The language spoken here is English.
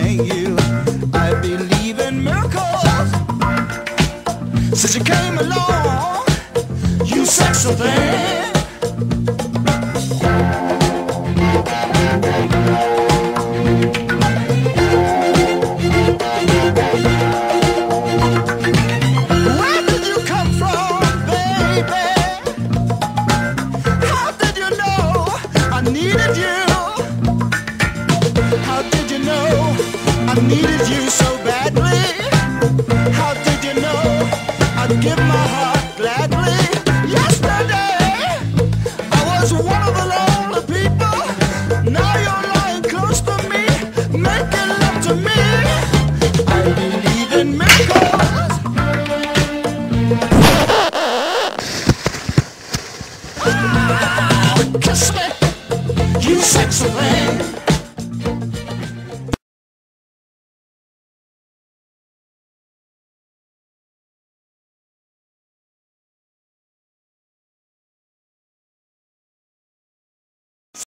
thank you. I believe in miracles. Since you came along, you sexy thing. Where did you come from, baby? How did you know I needed you? How did you know I needed you so badly? How did you know I'd give my heart gladly? Yesterday I was one of the last.